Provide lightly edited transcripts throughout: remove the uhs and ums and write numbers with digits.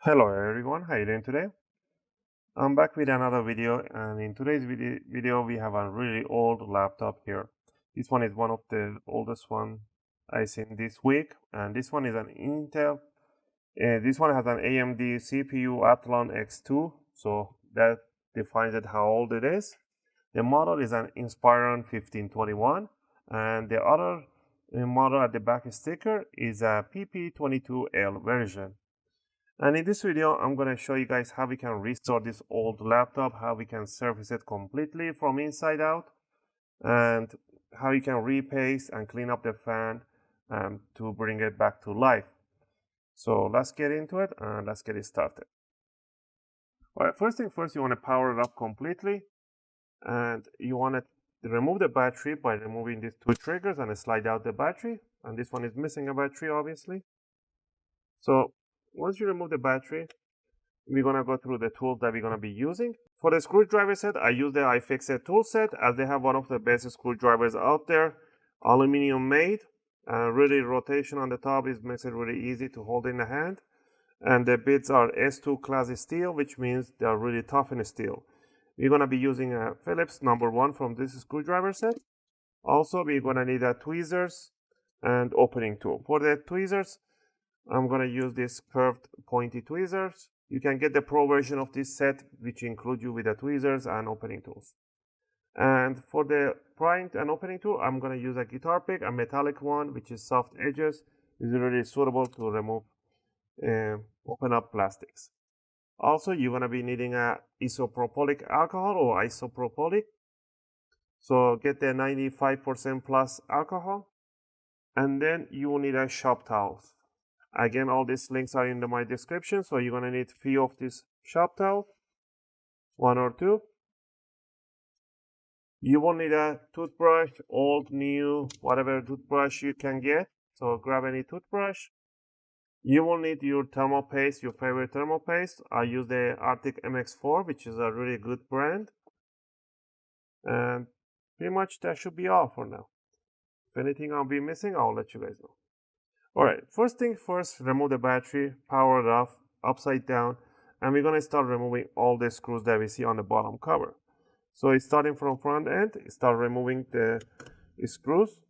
Hello everyone, how are you doing today? I'm back with another video, and in today's video we have a really old laptop here. This one is one of the oldest one I've seen this week, and this one is an Intel. This one has an AMD CPU Athlon X2, so that defines it how old it is. The model is an Inspiron 1521, and the other model at the back sticker is a Pp22l version. And in this video, I'm going to show you guys how we can restore this old laptop, how we can service it completely from inside out, and how you can repaste and clean up the fan to bring it back to life. So let's get into it and let's get it started. All right, first thing first, you want to power it up completely, and you want to remove the battery by removing these two triggers and slide out the battery. And this one is missing a battery, obviously. So once you remove the battery, we're going to go through the tools that we're going to be using. For the screwdriver set, I use the UFIXTEK tool set, as they have one of the best screwdrivers out there, aluminum made, really rotation on the top makes it really easy to hold in the hand. And the bits are S2 class steel, which means they are really tough in steel. We're going to be using a Phillips #1 from this screwdriver set. Also, we're going to need tweezers and opening tool. For the tweezers, I'm going to use these curved pointy tweezers. You can get the pro version of this set, which includes you with the tweezers and opening tools. And for the prying and opening tool, I'm going to use a guitar pick, a metallic one, which is soft edges. It's really suitable to remove, open up plastics. Also, you're going to be needing a isopropylic alcohol or isopropylic. So get the 95% plus alcohol. And then you will need a shop towels. Again, all these links are in my description, so you're going to need few of these shop towels, 1 or 2. You will need a toothbrush, old, new, whatever toothbrush you can get. So grab any toothbrush. You will need your thermal paste, your favorite thermal paste. I use the Arctic MX4, which is a really good brand. And pretty much that should be all for now. If anything I'll be missing, I'll let you guys know. Alright, first thing first, remove the battery, power it off, upside down, and we're going to start removing all the screws that we see on the bottom cover. So it's starting from front end, start removing the screws.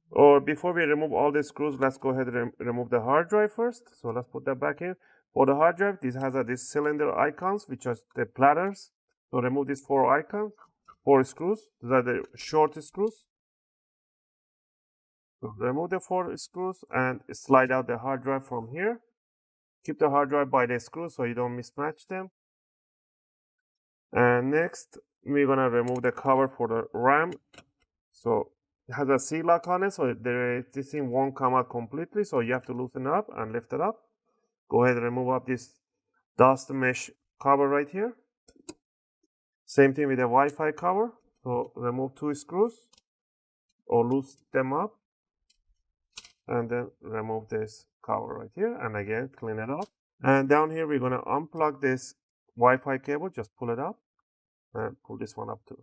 Or before we remove all the screws, let's go ahead and remove the hard drive first. So let's put that back in. For the hard drive, this has these cylinder icons, which are the platters. So remove these 4 icons, 4 screws. These are the short screws. So remove the 4 screws and slide out the hard drive from here. Keep the hard drive by the screws so you don't mismatch them. And next, we're gonna remove the cover for the RAM. So it has a C-lock on it, so this thing won't come out completely, so you have to loosen it up and lift it up. Go ahead and remove up this dust mesh cover right here. Same thing with the Wi-Fi cover. So remove 2 screws or loosen them up. And then remove this cover right here, and again clean it up. And down here we're going to unplug this Wi-Fi cable, just pull it up and pull this one up too.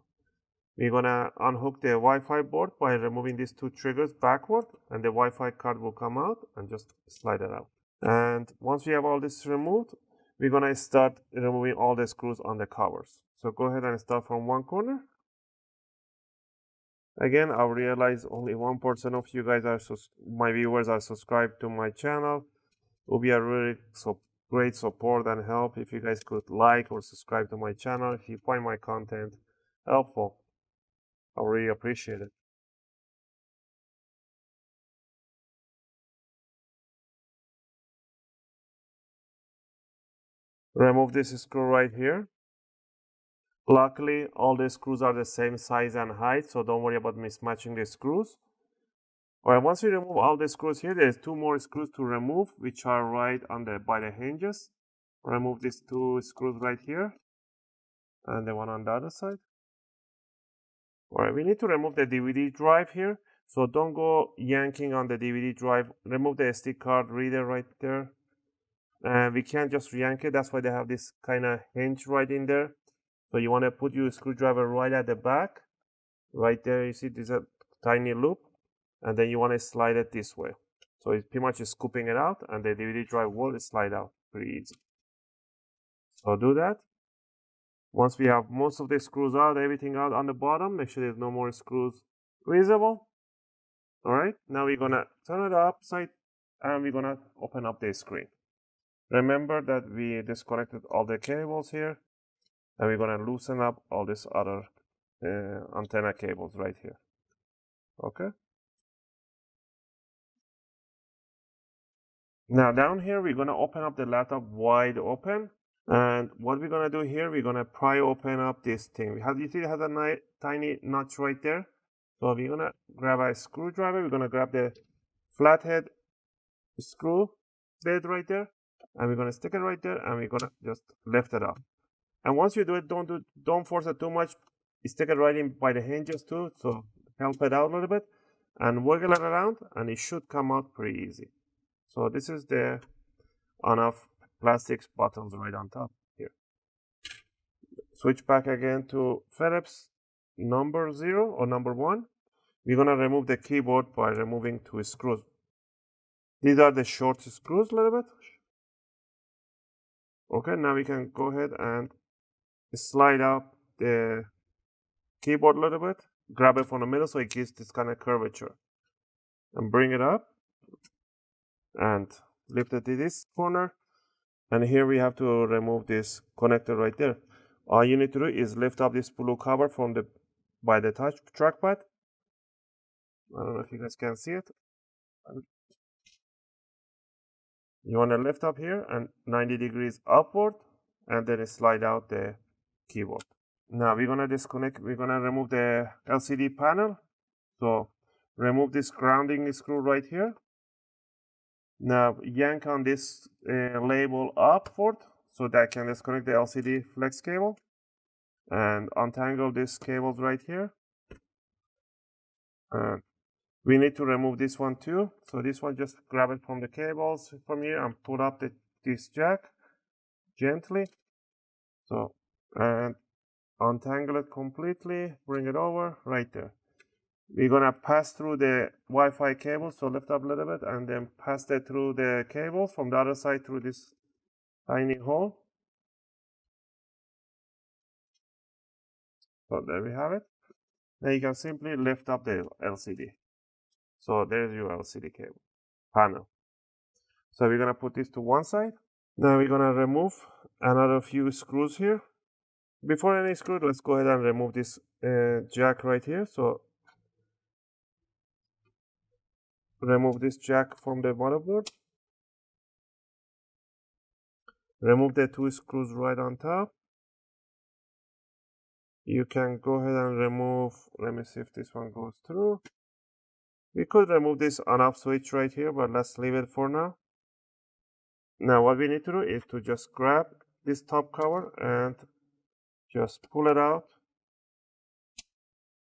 We're going to unhook the Wi-Fi board by removing these 2 triggers backward, and the Wi-Fi card will come out, and just slide it out. And once we have all this removed, we're going to start removing all the screws on the covers. So go ahead and start from one corner. Again, I realize only 1% of you guys my viewers are subscribed to my channel. It would be a really great support and help if you guys could like or subscribe to my channel. If you find my content helpful, I really appreciate it. Remove this screw right here. Luckily, all the screws are the same size and height, so don't worry about mismatching the screws. Alright, once we remove all the screws here, there's 2 more screws to remove, which are right by the hinges. Remove these 2 screws right here, and the one on the other side. Alright, we need to remove the DVD drive here, so don't go yanking on the DVD drive. Remove the SD card reader right there. And we can't just yank it, that's why they have this kind of hinge right in there. So you want to put your screwdriver right at the back. Right there, you see there's a tiny loop. And then you want to slide it this way. So it's pretty much scooping it out, and the DVD drive will slide out pretty easy. So do that. Once we have most of the screws out, everything out on the bottom, make sure there's no more screws visible. All right, now we're gonna turn it upside and we're gonna open up the screen. Remember that we disconnected all the cables here, and we're gonna loosen up all these other antenna cables right here. Okay. Now down here, we're gonna open up the laptop wide open. And what we're gonna do here, we're gonna pry open up this thing. You see it has a tiny notch right there. So we're gonna grab a screwdriver. We're gonna grab the flathead screw bit right there, and we're gonna stick it right there, and we're gonna just lift it up. And once you do it, don't force it too much. Stick it right in by the hinges too, so help it out a little bit, and wiggle it around, and it should come out pretty easy. So this is the on-off plastics buttons right on top here. Switch back again to Phillips number 0 or number 1. We're gonna remove the keyboard by removing 2 screws. These are the short screws a little bit. Okay, now we can go ahead and slide up the keyboard a little bit, grab it from the middle so it gives this kind of curvature, and bring it up and lift it to this corner. And here we have to remove this connector right there. All you need to do is lift up this blue cover from by the touch trackpad. I don't know if you guys can see it. You want to lift up here and 90 degrees upward, and then slide out the keyboard. Now we're gonna disconnect. We're gonna remove the LCD panel. So remove this grounding screw right here. Now yank on this label upward so that I can disconnect the LCD flex cable, and untangle these cables right here. And we need to remove this one too. So this one, just grab it from the cables from here and pull up this jack gently. So, and untangle it completely, bring it over right there. We're gonna pass through the Wi-Fi cable, so lift up a little bit and then pass it through the cables from the other side through this tiny hole. So there we have it. Now you can simply lift up the LCD. So there's your LCD cable panel. So we're gonna put this to one side. Now we're gonna remove another few screws here. Before any screw, let's go ahead and remove this jack right here. So remove this jack from the motherboard. Remove the 2 screws right on top. You can go ahead and remove, let me see if this one goes through. We could remove this on-off switch right here, but let's leave it for now. Now what we need to do is to just grab this top cover and just pull it out.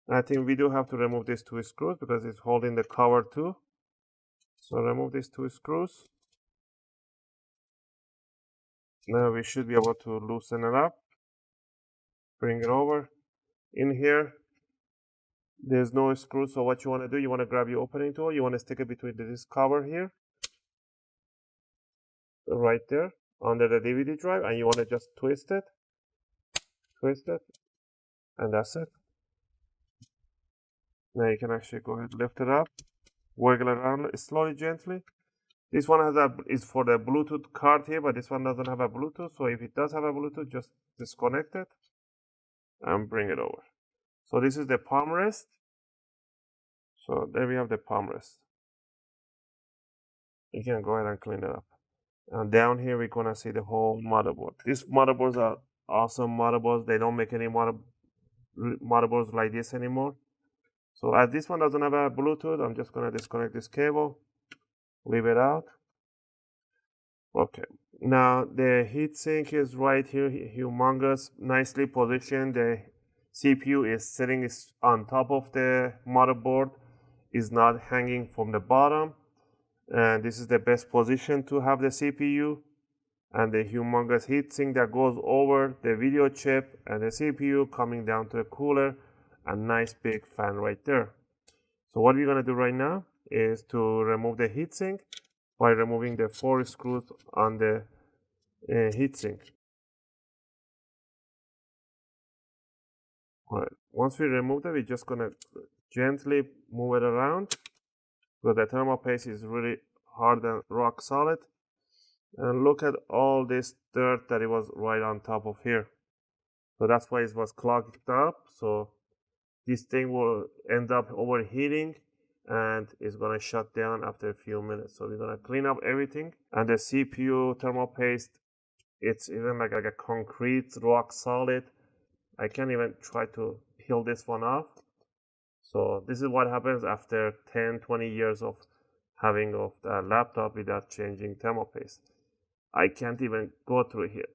I think we do have to remove these 2 screws because it's holding the cover too. So remove these 2 screws. Now we should be able to loosen it up. Bring it over. In here, there's no screw, so what you want to do, you want to grab your opening tool. You want to stick it between this cover here, right there, under the DVD drive, and you want to just twist it, and that's it. Now you can actually go ahead and lift it up, wiggle it around slowly, gently. This one is for the Bluetooth card here, but this one doesn't have a Bluetooth. So if it does have a Bluetooth, just disconnect it and bring it over. So this is the palm rest. So there we have the palm rest. You can go ahead and clean it up. And down here, we're gonna see the whole motherboard. These motherboards are awesome motherboards. They don't make any motherboards like this anymore. So as this one doesn't have a Bluetooth, I'm just gonna disconnect this cable, leave it out. Okay, now the heatsink is right here, humongous, nicely positioned. The CPU is sitting on top of the motherboard, is not hanging from the bottom. And this is the best position to have the CPU. And the humongous heatsink that goes over the video chip and the CPU coming down to the cooler. A nice big fan right there. So what we're gonna do right now is to remove the heatsink by removing the 4 screws on the heatsink. All right, once we remove that, we're just gonna gently move it around, because the thermal paste is really hard and rock solid. And look at all this dirt that it was right on top of here. So that's why it was clogged up. So this thing will end up overheating and it's gonna shut down after a few minutes. So we're gonna clean up everything. And the CPU thermal paste, it's even like a concrete, rock solid. I can't even try to peel this one off. So this is what happens after 10-20 years of having a laptop without changing thermal paste. I can't even go through here.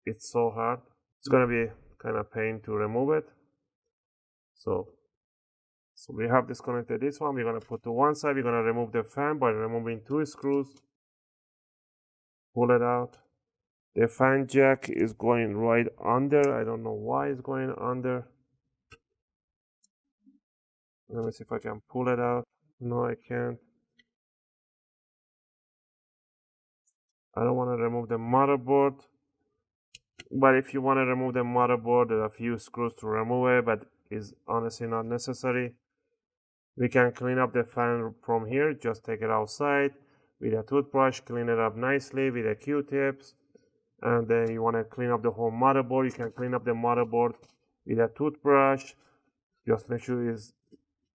It's so hard. It's gonna be kind of pain to remove it. So we have disconnected this one. We're gonna put to one side. We're gonna remove the fan by removing 2 screws. Pull it out. The fan jack is going right under. I don't know why it's going under. Let me see if I can pull it out. No, I can't. I don't want to remove the motherboard. But if you want to remove the motherboard, there are a few screws to remove it, but it's honestly not necessary. We can clean up the fan from here. Just take it outside with a toothbrush, clean it up nicely with a Q-tips. And then you want to clean up the whole motherboard. You can clean up the motherboard with a toothbrush. Just make sure it's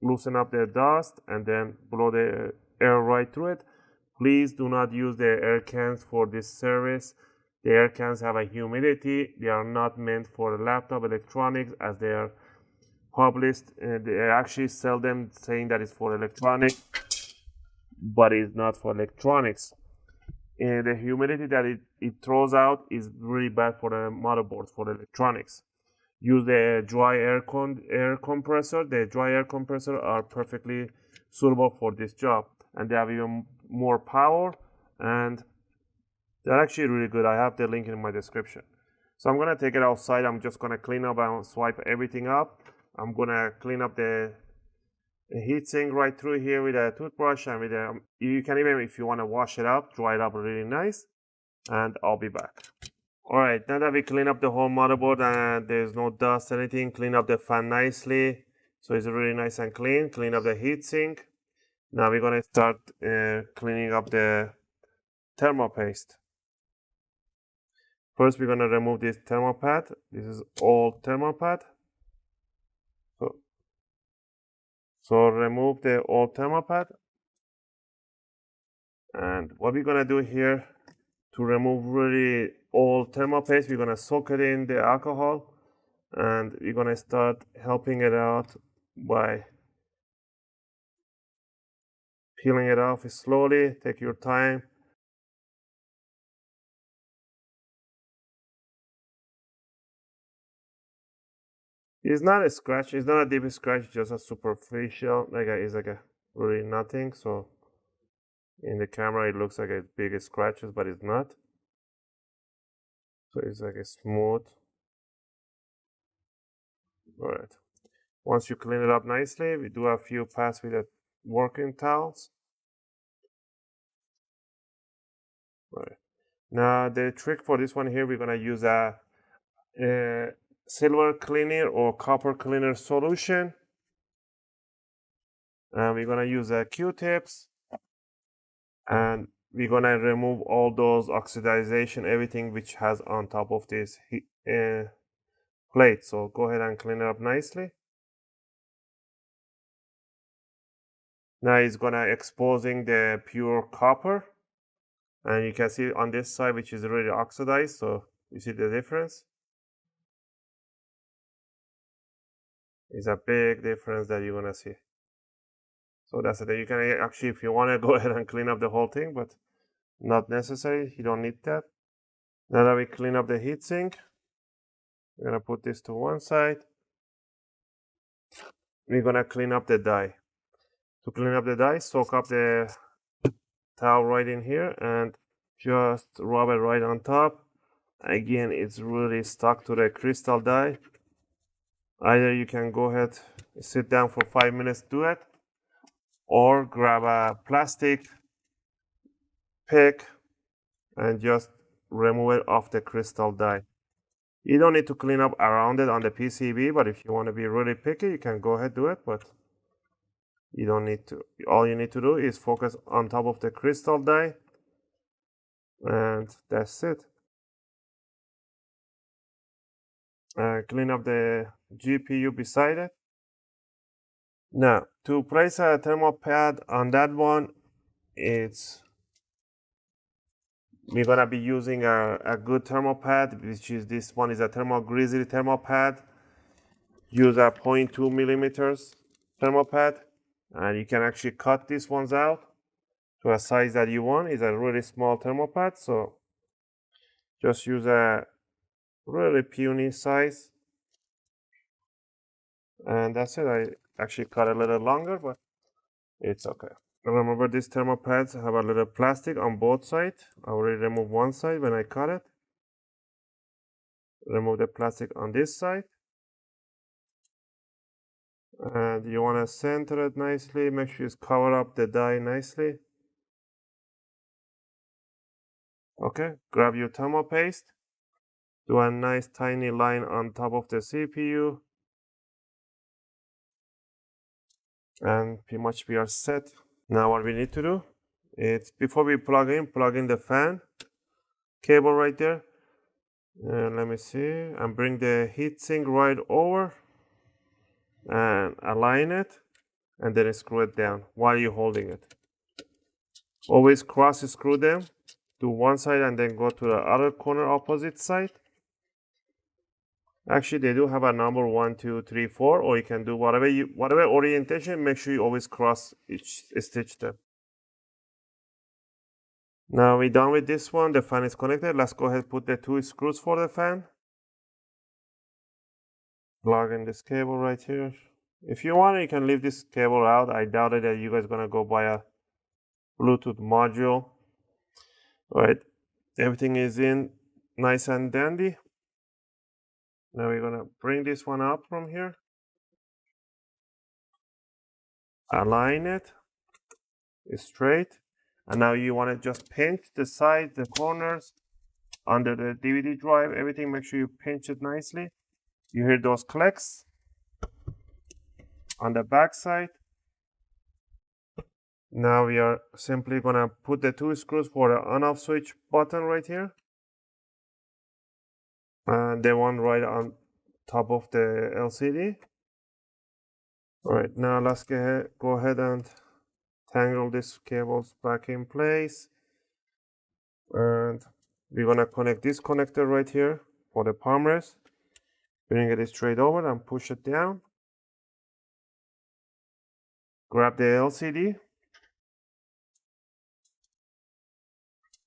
loosen up the dust and then blow the air right through it. Please do not use the air cans for this service. The air cans have a humidity. They are not meant for laptop electronics, as they are published. They actually sell them saying that it's for electronics, but it's not for electronics. And the humidity that it throws out is really bad for the motherboards, for the electronics. Use the dry air compressor. The dry air compressor are perfectly suitable for this job, and they have even more power, and they're actually really good. I have the link in my description. So I'm gonna take it outside. I'm just gonna clean up and swipe everything up. I'm gonna clean up the heatsink right through here with a toothbrush, and with a, you can even, if you want to wash it up, dry it up really nice, and I'll be back. All right, now that we clean up the whole motherboard and there's no dust or anything, clean up the fan nicely so it's really nice and clean. Clean up the heatsink. Now we're gonna start cleaning up the thermal paste. First, we're gonna remove this thermal pad. This is old thermal pad. So remove the old thermal pad. And what we're gonna do here to remove really old thermal paste, we're gonna soak it in the alcohol, and we're gonna start helping it out by peeling it off slowly. Take your time. It's not a scratch, it's not a deep scratch, just a superficial, it's like a really nothing. So in the camera it looks like a big scratches, but it's not. So it's like a smooth. All right. Once you clean it up nicely, we do a few passes with the working towels. All right. Now the trick for this one here, we're gonna use a silver cleaner or copper cleaner solution, and we're gonna use a Q-tips, and we're gonna remove all those oxidization, everything which has on top of this plate. So go ahead and clean it up nicely. Now it's gonna exposing the pure copper, and you can see on this side which is really oxidized. So you see the difference. It's a big difference that you're gonna see. So that's it. You can actually, if you want to, go ahead and clean up the whole thing, but not necessary. You don't need that. Now that we clean up the heatsink, we're gonna put this to one side. We're gonna clean up the die. To clean up the die, soak up the towel right in here and just rub it right on top. Again, it's really stuck to the crystal die. Either you can go ahead, sit down for 5 minutes, do it, or grab a plastic pick and just remove it off the crystal die. You don't need to clean up around it on the PCB, but if you want to be really picky, you can go ahead and do it, but you don't need to. All you need to do is focus on top of the crystal die, and that's it. Clean up the GPU beside it. Now, to place a thermal pad on that one, we're gonna be using a good thermal pad, which is this one is a thermal grizzly thermal pad. Use a 0.2 millimeters thermal pad, and you can actually cut these ones out to a size that you want. It's a really small thermal pad, so just use a really puny size, and that's it. I actually cut a little longer, but it's okay. Remember, these thermal pads have a little plastic on both sides. I already removed one side when I cut it. Remove the plastic on this side. And you want to center it nicely. Make sure you cover up the die nicely. Okay, grab your thermal paste. Do a nice tiny line on top of the CPU. And pretty much we are set. Now what we need to do is, before we plug in the fan cable right there. Let me see, and bring the heatsink right over and align it, and then screw it down while you're holding it. Always cross screw them to one side and then go to the other corner opposite side. Actually, they do have a number 1, 2, 3, 4, or you can do whatever orientation. Make sure you always cross each stitch them. Now we're done with this one. The fan is connected. Let's go ahead and put the 2 screws for the fan. Plug in this cable right here. If you want, you can leave this cable out. I doubt it that you guys gonna go buy a Bluetooth module. All right, everything is in nice and dandy. Now we're gonna bring this one up from here. Align it straight. And now you want to just pinch the sides, the corners, under the DVD drive, everything. Make sure you pinch it nicely. You hear those clicks on the back side. Now we are simply gonna put the 2 screws for the on-off switch button right here. And the one right on top of the LCD. All right, now let's go ahead and tangle these cables back in place. And we're gonna connect this connector right here for the palm rest. Bring it straight over and push it down. Grab the LCD.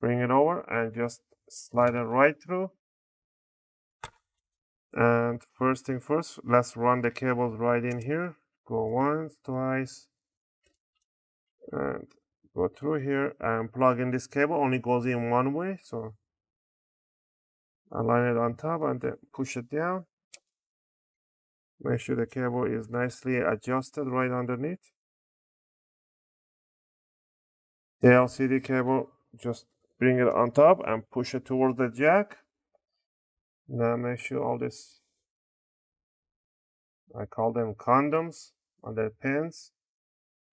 Bring it over and just slide it right through. And first thing first, let's run the cables right in here. Go once, twice, and go through here and plug in this cable. Only goes in one way, so align it on top and then push it down. Make sure the cable is nicely adjusted right underneath. The LCD cable, just bring it on top and push it towards the jack. Now make sure all this, I call them condoms, on the pins,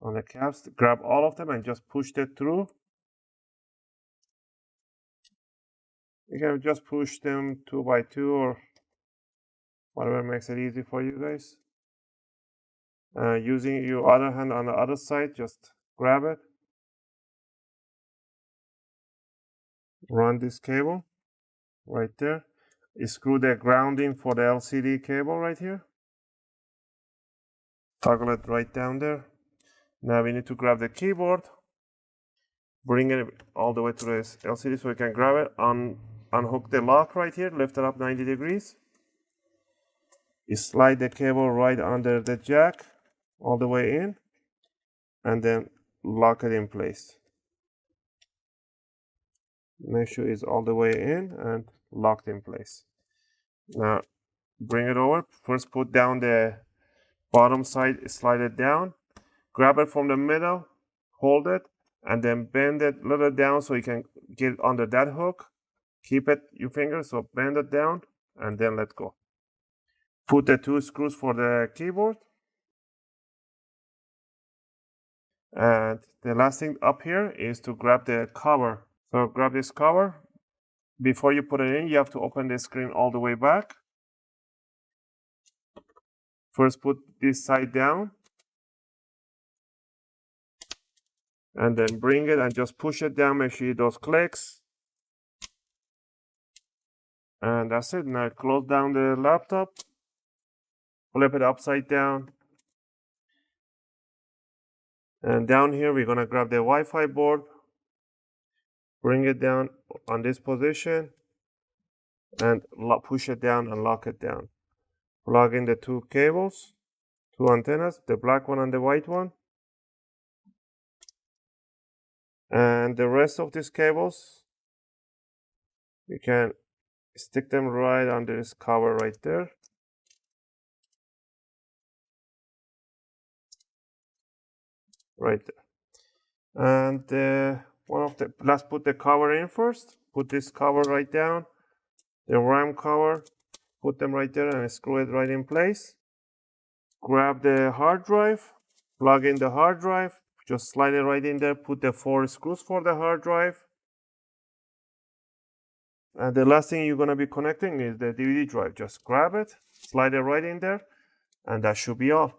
on the caps, grab all of them and just push it through. You can just push them 2 by 2 or whatever makes it easy for you guys. Using your other hand on the other side, just grab it. Run this cable right there. Screw the grounding for the LCD cable right here. Toggle it right down there. Now we need to grab the keyboard. Bring it all the way to this LCD so we can grab it. Unhook the lock right here. Lift it up 90 degrees. You slide the cable right under the jack all the way in. And then lock it in place. Make sure it's all the way in and locked in place. Now bring it over. First put down the bottom side, slide it down. Grab it from the middle, hold it, and then bend it a little down so you can get under that hook. Keep it your finger, so bend it down and then let go. Put the 2 screws for the keyboard. And the last thing up here is to grab the cover. So grab this cover. Before you put it in, you have to open the screen all the way back. First put this side down. And then bring it and just push it down, make sure those clicks. And that's it. Now close down the laptop. Flip it upside down. And down here, we're going to grab the Wi-Fi board. Bring it down on this position. And push it down and lock it down. Plug in the 2 cables, 2 antennas, the black one and the white one. And the rest of these cables, you can stick them right under this cover right there. Right there. And let's put the cover in first. Put this cover right down. The RAM cover, put them right there and screw it right in place. Grab the hard drive, plug in the hard drive, just slide it right in there, put the 4 screws for the hard drive. And the last thing you're going to be connecting is the DVD drive. Just grab it, slide it right in there, and that should be all.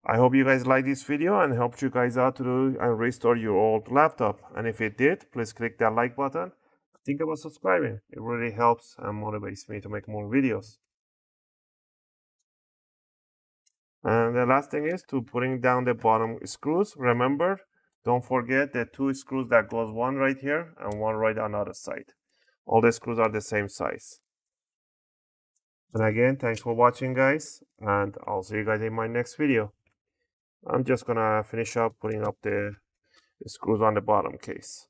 I hope you guys liked this video and helped you guys out to do and restore your old laptop. And if it did, please click that like button. Think about subscribing. It really helps and motivates me to make more videos. And the last thing is to putting down the bottom screws. Remember, don't forget the 2 screws that goes one right here and one right on the other side. All the screws are the same size. And again, thanks for watching, guys, and I'll see you guys in my next video. I'm just gonna finish up putting up the screws on the bottom case.